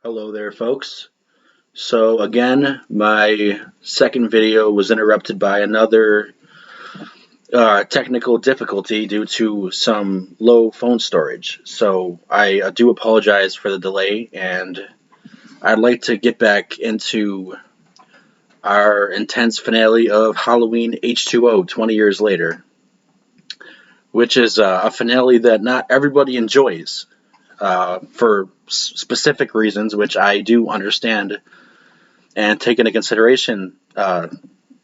Hello there, folks. So again, my second video was interrupted by another technical difficulty due to some low phone storage. So I do apologize for the delay, and I'd like to get back into our intense finale of Halloween H2O 20 years later, which is a finale that not everybody enjoys for specific reasons, which I do understand and take into consideration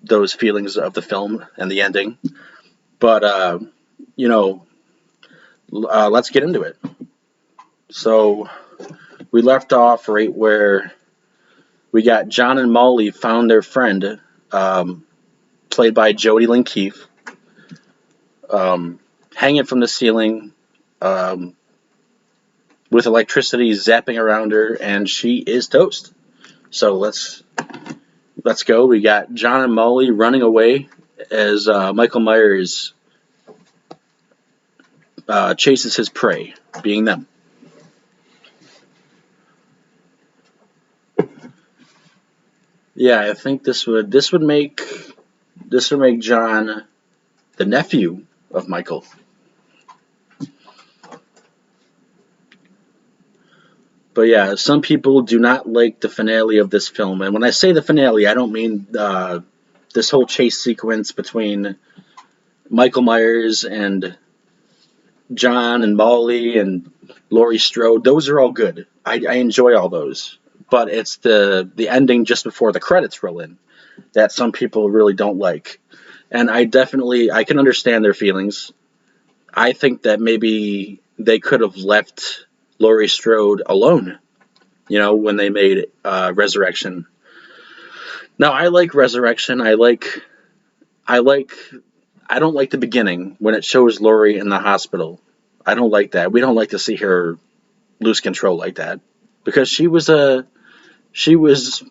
those feelings of the film and the ending. But you know, let's get into it. So we left off right where we got John and Molly found their friend, played by Jodie Lynn Keefe, hanging from the ceiling with electricity zapping around her, and she is toast. So let's go. We got John and Molly running away as Michael Myers chases his prey, being them. Yeah, I think this would make John the nephew of Michael. But yeah, some people do not like the finale of this film, and when I say the finale, I don't mean this whole chase sequence between Michael Myers and John and Molly and Laurie Strode. Those are all good. I enjoy all those, but it's the ending just before the credits roll in that some people really don't like. And I can understand their feelings. I think that maybe they could have left Laurie Strode alone, when they made Resurrection. Now I like Resurrection. I like I don't like the beginning when it shows Laurie in the hospital. I don't like that. We don't like to see her lose control like that because she was she was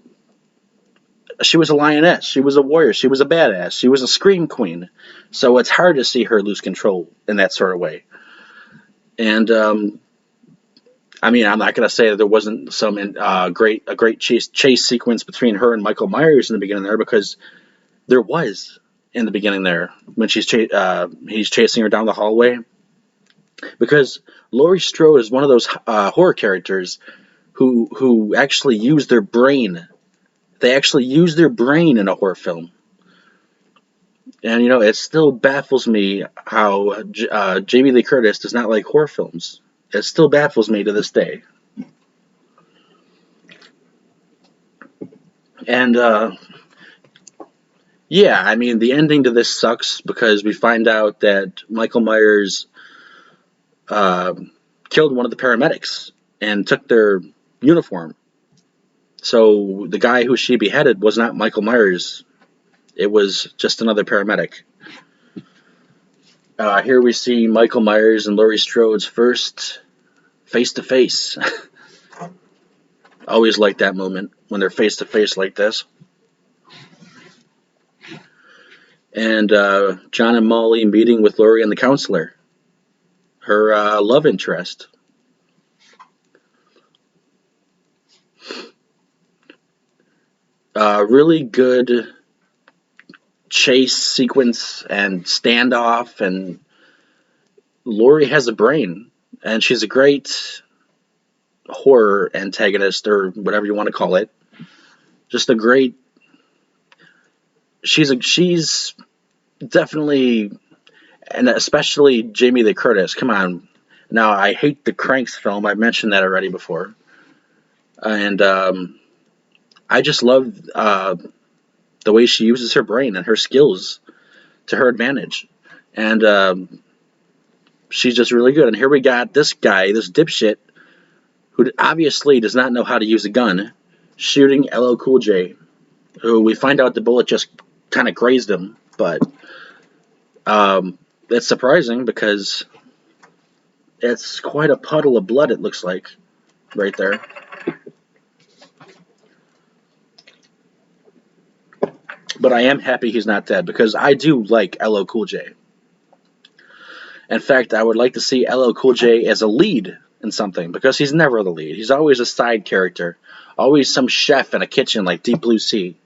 a lioness. She was a warrior. She was a badass. She was a scream queen. So it's hard to see her lose control in that sort of way. And I mean, I'm not going to say that there wasn't some great chase sequence between her and Michael Myers in the beginning there, because there was in the beginning there when he's chasing her down the hallway. Because Laurie Strode is one of those horror characters who actually use their brain. They actually use their brain in a horror film. And, it still baffles me how Jamie Lee Curtis does not like horror films. It still baffles me to this day. And, yeah, I mean, the ending to this sucks because we find out that Michael Myers killed one of the paramedics and took their uniform. So the guy who she beheaded was not Michael Myers. It was just another paramedic. Here we see Michael Myers and Laurie Strode's first face-to-face. Always like that moment when they're face-to-face like this. And John and Molly meeting with Laurie and the counselor, her love interest. Really good chase sequence and standoff, and Laurie has a brain, and she's a great horror antagonist, or whatever you want to call it. Just a great. She's definitely, and especially Jamie Lee Curtis. Come on, now I hate the Cranks film. I mentioned that already before, and I just love the way she uses her brain and her skills to her advantage, and she's just really good. And here we got this guy, this dipshit, who obviously does not know how to use a gun, shooting LL Cool J, who we find out the bullet just kind of grazed him, but it's surprising because it's quite a puddle of blood, it looks like, right there. But I am happy he's not dead because I do like LL Cool J. In fact, I would like to see LL Cool J as a lead in something because he's never the lead. He's always a side character, always some chef in a kitchen like Deep Blue Sea.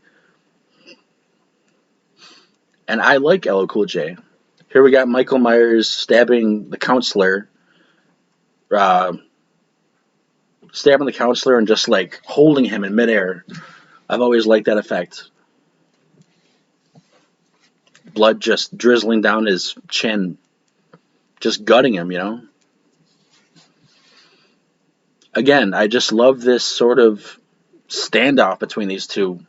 And I like LL Cool J. Here we got Michael Myers uh, stabbing the counselor and just like holding him in midair. I've always liked that effect. Blood just drizzling down his chin, just gutting him, you know? Again, I just love this sort of standoff between these two.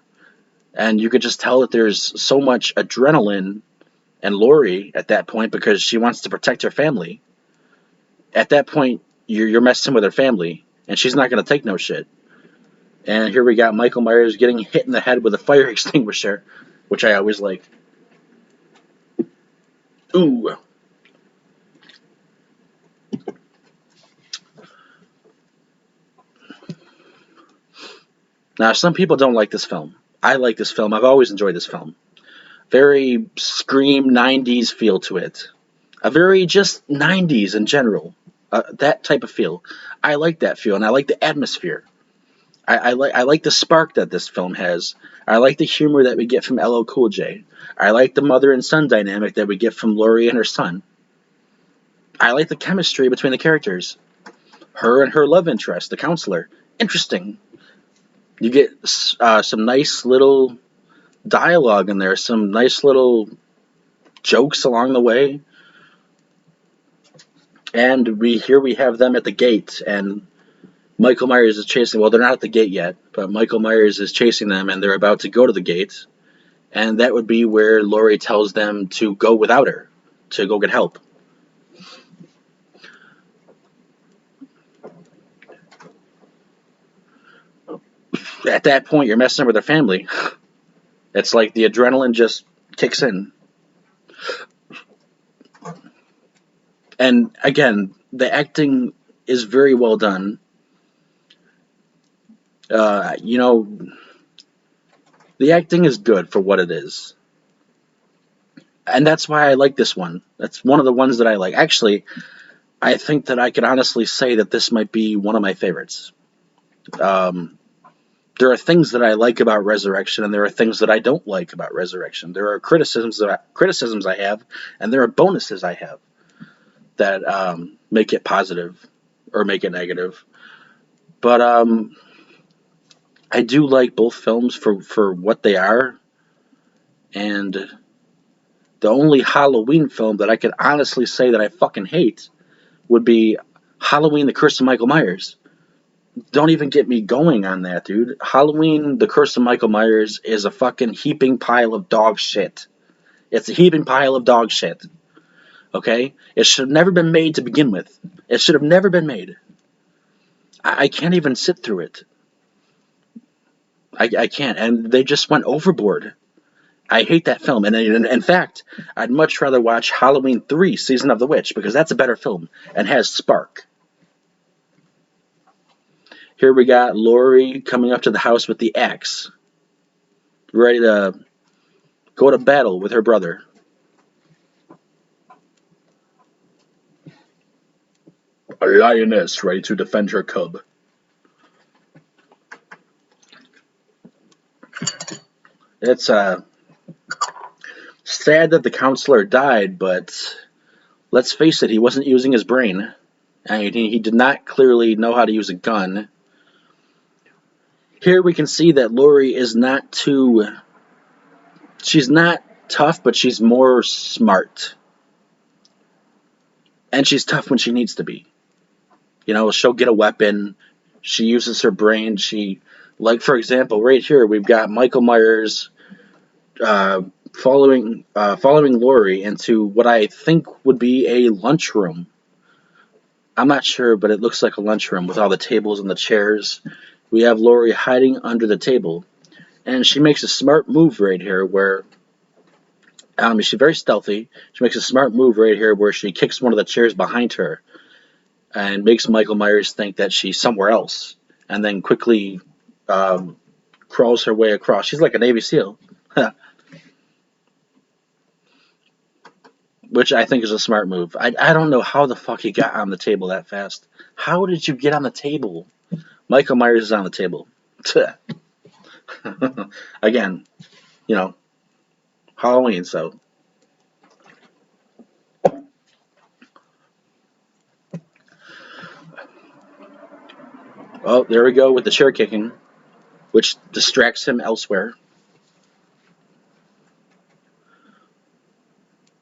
And you could just tell that there's so much adrenaline and Lori at that point because she wants to protect her family. At that point, you're messing with her family, and she's not going to take no shit. And here we got Michael Myers getting hit in the head with a fire extinguisher, which I always like. Ooh. Now, some people don't like this film. I like this film. I've always enjoyed this film. Very Scream 90s feel to it. A very just 90s in general. That type of feel. I like that feel, and I like the atmosphere. I like the spark that this film has. I like the humor that we get from LL Cool J. I like the mother and son dynamic that we get from Laurie and her son. I like the chemistry between the characters. Her and her love interest, the counselor. Interesting. You get some nice little dialogue in there, some nice little jokes along the way. And we have them at the gate, and Michael Myers is chasing. Well, they're not at the gate yet, but Michael Myers is chasing them, and they're about to go to the gate. And that would be where Laurie tells them to go without her, to go get help. At that point, you're messing with their family. It's like the adrenaline just kicks in. And again, the acting is very well done. You know, the acting is good for what it is. And that's why I like this one. That's one of the ones that I like. Actually, I think that I could honestly say that this might be one of my favorites. Um, there are things that I like about Resurrection, and there are things that I don't like about Resurrection. There are criticisms I have, and there are bonuses I have that make it positive or make it negative. But I do like both films for what they are, and the only Halloween film that I could honestly say that I fucking hate would be Halloween: The Curse of Michael Myers. Don't even get me going on that, dude. Halloween: The Curse of Michael Myers is a fucking heaping pile of dog shit. It's a heaping pile of dog shit. Okay? It should have never been made to begin with. It should have never been made. I can't even sit through it. I can't. And they just went overboard. I hate that film. And in fact, I'd much rather watch Halloween 3 Season of the Witch because that's a better film and has spark. Here we got Laurie coming up to the house with the axe, ready to go to battle with her brother. A lioness ready to defend her cub. It's sad that the counselor died, but let's face it, he wasn't using his brain. I mean, he did not clearly know how to use a gun. Here we can see that Laurie is not too. She's not tough, but she's more smart. And she's tough when she needs to be. You know, she'll get a weapon. She uses her brain. Like for example, right here we've got Michael Myers uh, following Laurie into what I think would be a lunchroom. I'm not sure, but it looks like a lunchroom with all the tables and the chairs. We have Laurie hiding under the table, and she makes a smart move right here where she's very stealthy. She makes a smart move right here where she kicks one of the chairs behind her and makes Michael Myers think that she's somewhere else, and then quickly crawls her way across. She's like a Navy SEAL. which I think is a smart move. I don't know how the fuck he got on the table that fast. How did you get on the table? Michael Myers is on the table. Again, you know, Halloween, so. Oh, there we go with the chair kicking, which distracts him elsewhere.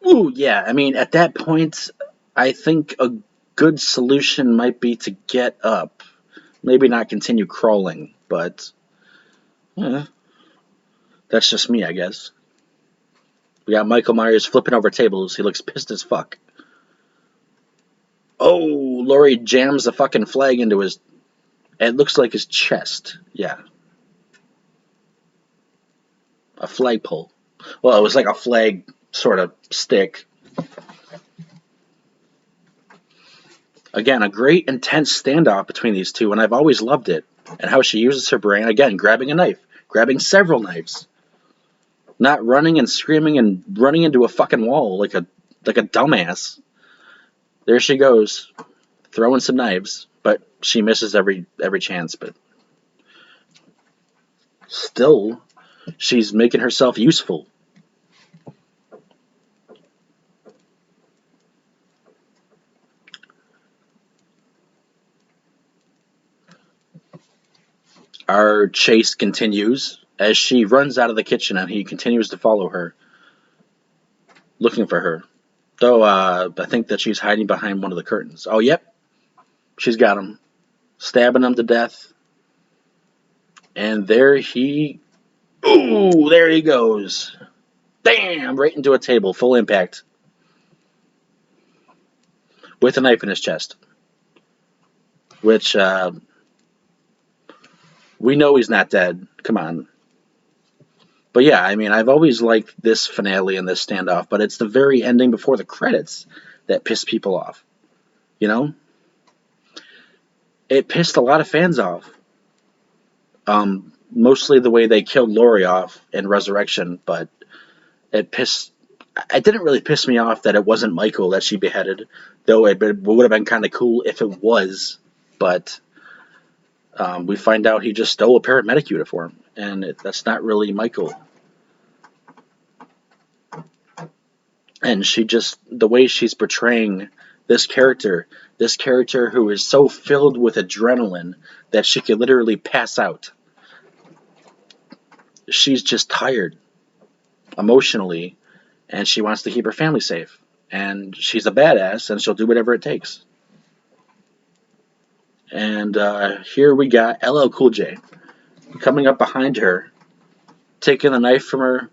Ooh, yeah. I mean, at that point, I think a good solution might be to get up. Maybe not continue crawling, but eh, that's just me, I guess. We got Michael Myers flipping over tables. He looks pissed as fuck. Oh, Laurie jams the fucking flag into his. It looks like his chest. Yeah, a flagpole. Well, it was like a flag sort of stick. Again, a great intense standoff between these two, and I've always loved it. And how she uses her brain, again, grabbing a knife, grabbing several knives, not running and screaming and running into a fucking wall like a dumbass. There she goes, throwing some knives, but she misses every chance. But still, she's making herself useful. Our chase continues as she runs out of the kitchen, and he continues to follow her, looking for her. Though I think that she's hiding behind one of the curtains. Oh, yep, she's got him, stabbing him to death. And there he. Ooh, there he goes. Damn, right into a table, full impact, with a knife in his chest. Which, we know he's not dead. Come on. But yeah, I mean, I've always liked this finale and this standoff, but it's the very ending before the credits that pissed people off. You know? It pissed a lot of fans off. Mostly the way they killed Laurie off in Resurrection, but it pissed. It didn't really piss me off that it wasn't Michael that she beheaded, though it would have been kind of cool if it was. But we find out he just stole a paramedic uniform, and that's not really Michael. And she just, the way she's portraying this character who is so filled with adrenaline that she could literally pass out. She's just tired emotionally, and she wants to keep her family safe. And she's a badass, and she'll do whatever it takes. And here we got LL Cool J coming up behind her, taking the knife from her.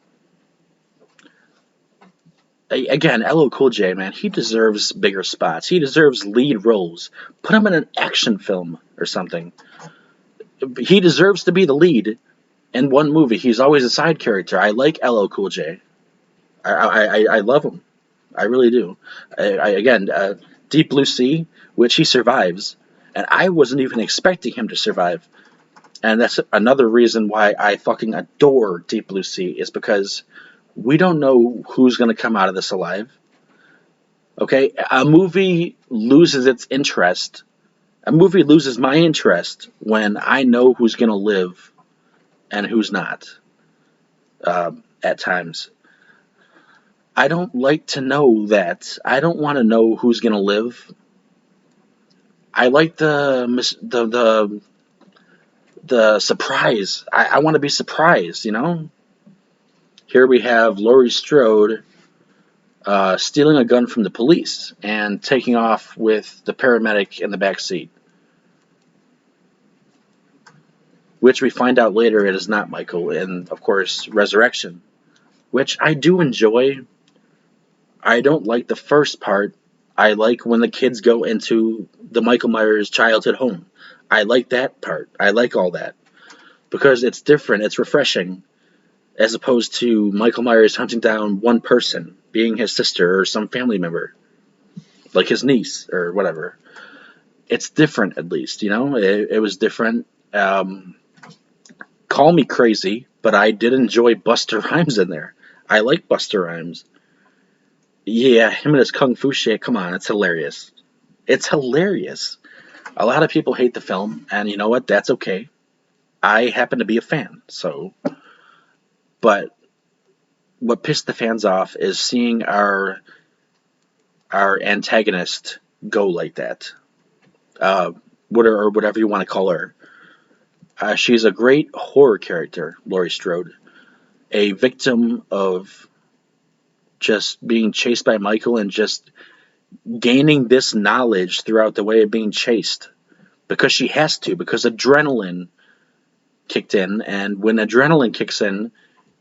Again, LL Cool J, man, he deserves bigger spots. He deserves lead roles. Put him in an action film or something. He deserves to be the lead in one movie. He's always a side character. I like LL Cool J. I love him. I really do. Again, Deep Blue Sea, which he survives, and I wasn't even expecting him to survive. And that's another reason why I fucking adore Deep Blue Sea, is because we don't know who's going to come out of this alive. Okay? A movie loses its interest. A movie loses my interest when I know who's going to live and who's not, at times. I don't like to know that. I don't want to know who's going to live. I like the surprise. I want to be surprised, you know? Here we have Laurie Strode stealing a gun from the police and taking off with the paramedic in the back seat, which we find out later it is not Michael, and of course Resurrection, which I do enjoy. I don't like the first part. I like when the kids go into the Michael Myers childhood home. I like that part. I like all that because it's different. It's refreshing, as opposed to Michael Myers hunting down one person, being his sister or some family member, like his niece or whatever. It's different, at least, you know? It was different. Call me crazy, but I did enjoy Buster Rhymes in there. I like Buster Rhymes. Yeah, him and his kung fu shit. Come on, it's hilarious. It's hilarious. A lot of people hate the film, and you know what? That's okay. I happen to be a fan, so. But what pissed the fans off is seeing our antagonist go like that. Uh, or whatever you want to call her. She's a great horror character, Laurie Strode, a victim of just being chased by Michael and just gaining this knowledge throughout the way of being chased because she has to, because adrenaline kicked in, and when adrenaline kicks in,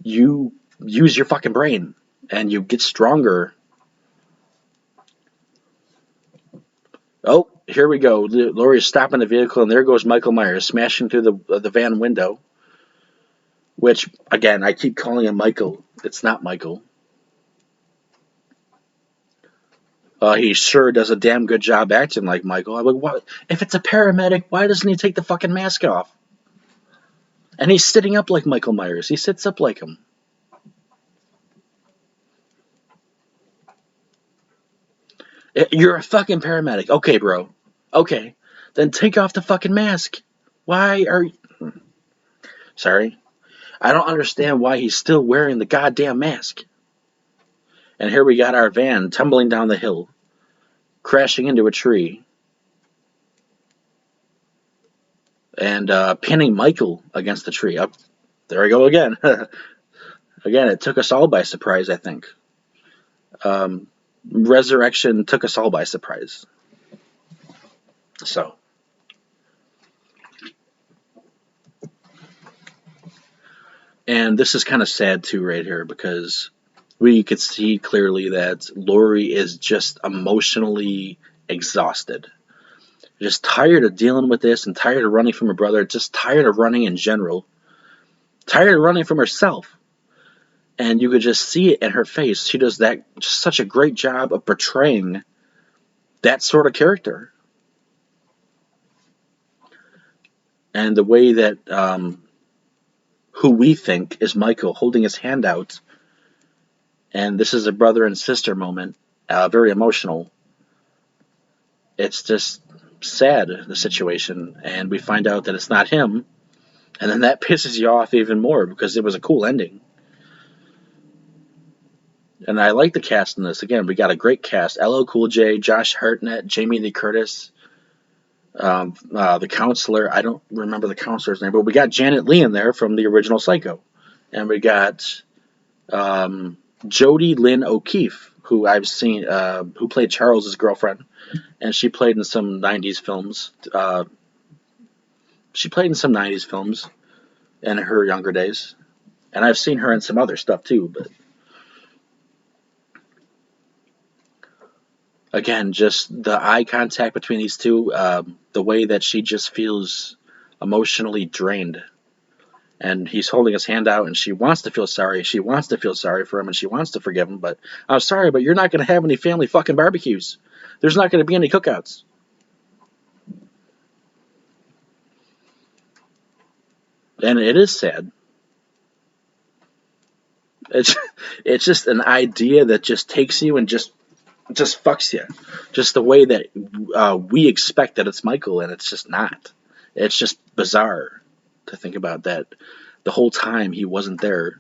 you use your fucking brain and you get stronger. Oh, here we go. Laurie's stopping the vehicle, and there goes Michael Myers smashing through the van window. Which, again, I keep calling him Michael. It's not Michael. He sure does a damn good job acting like Michael. I'm like, what? If it's a paramedic, why doesn't he take the fucking mask off? And he's sitting up like Michael Myers. He sits up like him. You're a fucking paramedic. Okay, bro. Okay. Then take off the fucking mask. Why are you... Sorry. I don't understand why he's still wearing the goddamn mask. And here we got our van tumbling down the hill, crashing into a tree, and pinning Michael against the tree. Up there we go again. Again, it took us all by surprise, I think. Um, Resurrection took us all by surprise. So, and this is kind of sad too, right here, because we could see clearly that Lori is just emotionally exhausted. Just tired of dealing with this and tired of running from her brother, just tired of running in general, tired of running from herself. And you could just see it in her face. She does that just such a great job of portraying that sort of character. And the way that who we think is Michael holding his hand out, and this is a brother and sister moment, very emotional. It's just sad, the situation, and we find out that it's not him, and then that pisses you off even more because it was a cool ending. And I like the cast in this. Again, we got a great cast: LL Cool J, Josh Hartnett, Jamie Lee Curtis, the counselor. I don't remember the counselor's name, but we got Janet Leigh in there from the original Psycho, and we got Jodie Lynn O'Keefe, who I've seen, who played Charles's girlfriend, and she played in some '90s films. She played in some '90s films in her younger days, and I've seen her in some other stuff too. But again, just the eye contact between these two, the way that she just feels emotionally drained. And he's holding his hand out, and she wants to feel sorry. She wants to feel sorry for him, and she wants to forgive him. But I'm sorry, but you're not going to have any family fucking barbecues. There's not going to be any cookouts. And it is sad. It's it's just an idea that just takes you and just fucks you. Just the way that we expect that it's Michael, and it's just not. It's just bizarre to think about that. The whole time he wasn't there.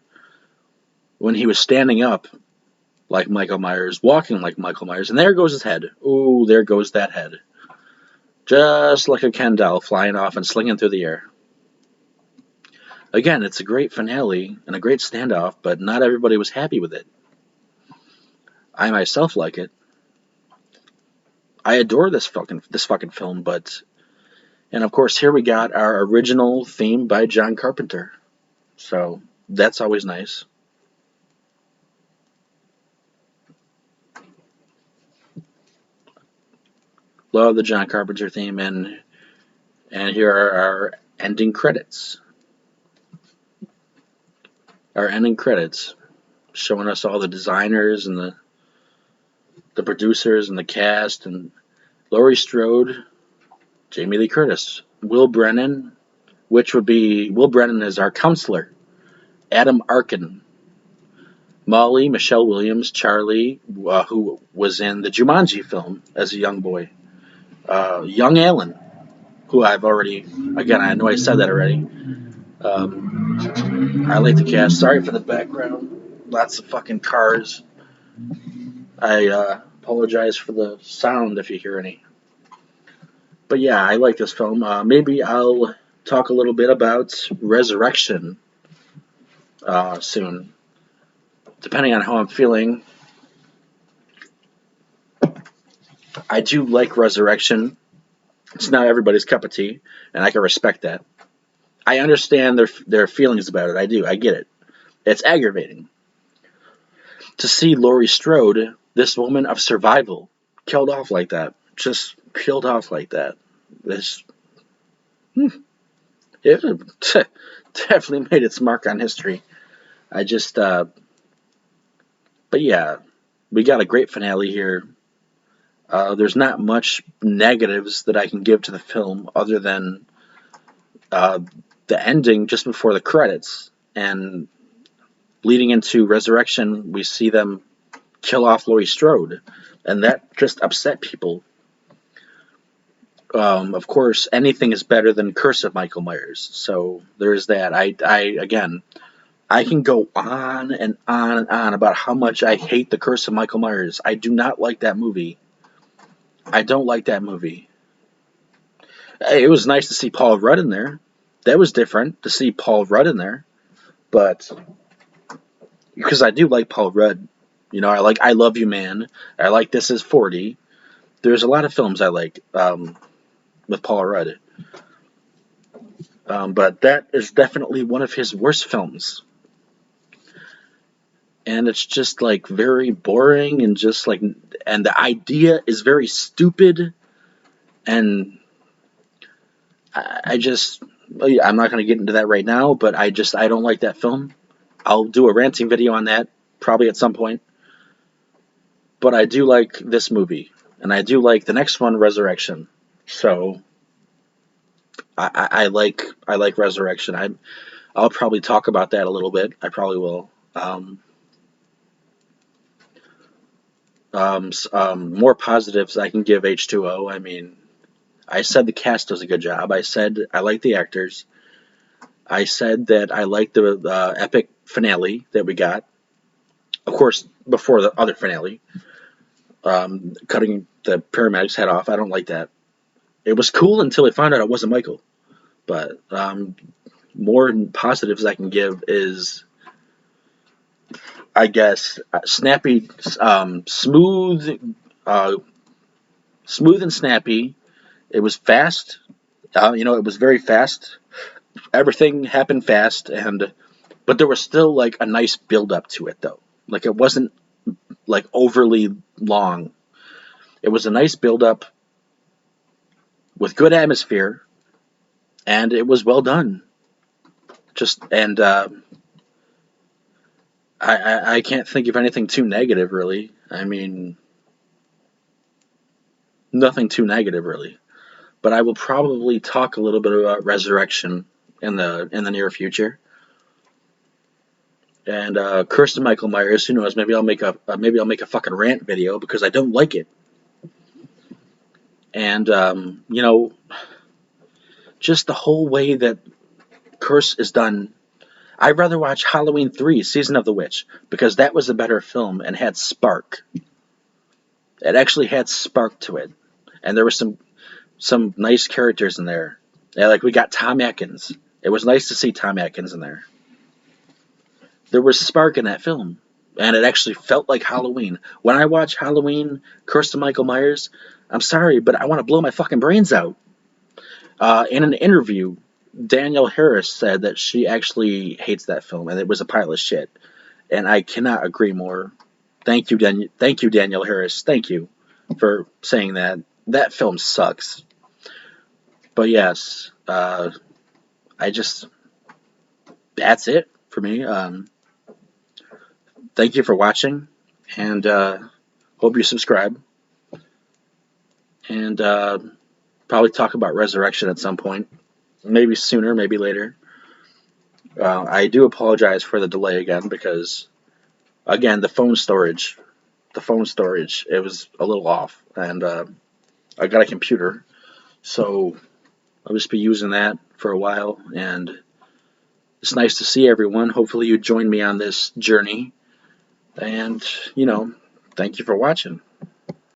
When he was standing up like Michael Myers, walking like Michael Myers, and there goes his head. Ooh, there goes that head. Just like a Ken doll flying off and slinging through the air. Again, it's a great finale and a great standoff, but not everybody was happy with it. I myself like it. I adore this fucking film, but and of course here we got our original theme by John Carpenter. So that's always nice. Love the John Carpenter theme, and here are our ending credits. Our ending credits showing us all the designers and the producers and the cast and Laurie Strode, Jamie Lee Curtis, Will Brennan, which would be Will Brennan is our counselor, Adam Arkin, Molly, Michelle Williams, Charlie, who was in the Jumanji film as a young boy, young Alan, who I've already, again, I know I said that already. I like the cast. Sorry for the background. Lots of fucking cars. I apologize for the sound if you hear any. But yeah, I like this film. Maybe I'll talk a little bit about Resurrection soon, depending on how I'm feeling. I do like Resurrection. It's not everybody's cup of tea, and I can respect that. I understand their feelings about it. I do. I get it. It's aggravating to see Laurie Strode, this woman of survival, killed off like that. Just killed off like that. This it definitely made its mark on history. I just, but yeah, we got a great finale here. There's not much negatives that I can give to the film other than uh, the ending just before the credits. And leading into Resurrection, we see them kill off Laurie Strode. And that just upset people. Of course, anything is better than Curse of Michael Myers. So there's that. Again, I can go on and on and on about how much I hate The Curse of Michael Myers. I do not like that movie. I don't like that movie. It was nice to see Paul Rudd in there. That was different to see Paul Rudd in there. But because I do like Paul Rudd. I like I Love You Man. I like This Is 40. There's a lot of films I like with Paul Rudd. But that is definitely one of his worst films. And it's just like very boring and just like, and the idea is very stupid. And I just, I'm not going to get into that right now, but I don't like that film. I'll do a ranting video on that probably at some point. But I do like this movie, and I do like the next one, Resurrection. So I like Resurrection. I'll probably talk about that a little bit. I probably will. More positives I can give H2O. I mean, I said the cast does a good job. I said I like the actors. I said that I like the epic finale that we got. Of course, before the other finale, cutting the paramedic's head off. I don't like that. It was cool until we found out it wasn't Michael. But more positives I can give is, I guess, snappy, smooth and snappy. It was fast. It was very fast. Everything happened fast, but there was still like a nice build up to it, though. Like it wasn't like overly long. It was a nice build up with good atmosphere, and it was well done. I can't think of anything too negative, really. I mean, nothing too negative, really. But I will probably talk a little bit about Resurrection in the near future. And Curse of Michael Myers, who knows? Maybe I'll make a fucking rant video because I don't like it. And just the whole way that Curse is done. I'd rather watch Halloween 3: Season of the Witch because that was a better film and had spark. It actually had spark to it, and there were some nice characters in there. Yeah, like we got Tom Atkins. It was nice to see Tom Atkins in there. There was spark in that film, and it actually felt like Halloween. When I watch Halloween, Curse of Michael Myers, I'm sorry, but I want to blow my fucking brains out. In an interview, Danielle Harris said that she actually hates that film, and it was a pile of shit. And I cannot agree more. Thank you, Danielle Harris. Thank you for saying that. That film sucks. But yes, that's it for me. Thank you for watching, and hope you subscribe. And probably talk about Resurrection at some point. Maybe sooner, maybe later. I do apologize for the delay again because Again, the phone storage, it was a little off, and I got a computer, so I'll just be using that for a while. And it's nice to see everyone. Hopefully, you join me on this journey, and thank you for watching.